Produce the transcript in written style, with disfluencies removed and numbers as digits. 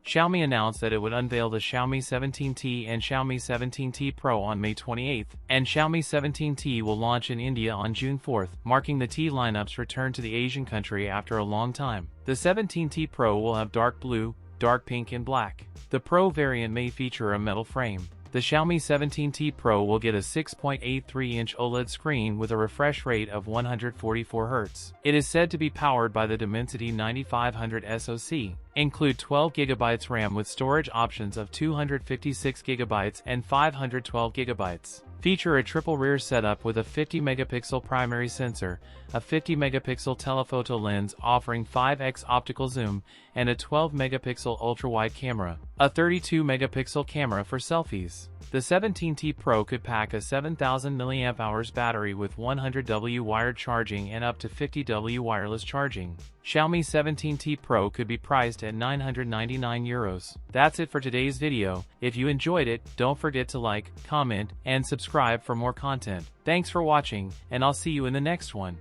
Xiaomi announced that it would unveil the Xiaomi 17T and Xiaomi 17T Pro on May 28, and Xiaomi 17T will launch in India on June 4, marking the T lineup's return to the Asian country after a long time. The 17T Pro will have dark blue, dark pink and black. The Pro variant may feature a metal frame. The Xiaomi 17T Pro will get a 6.83-inch OLED screen with a refresh rate of 144 Hz. It is said to be powered by the Dimensity 9500 SoC, include 12GB RAM with storage options of 256GB and 512GB. Feature a triple rear setup with a 50-megapixel primary sensor, a 50-megapixel telephoto lens offering 5x optical zoom, and a 12-megapixel ultra-wide camera, a 32-megapixel camera for selfies. The 17T Pro could pack a 7000 mAh battery with 100W wired charging and up to 50W wireless charging. Xiaomi 17T Pro could be priced at €999. That's it for today's video. If you enjoyed it, don't forget to like, comment, and subscribe for more content. Thanks for watching, and I'll see you in the next one.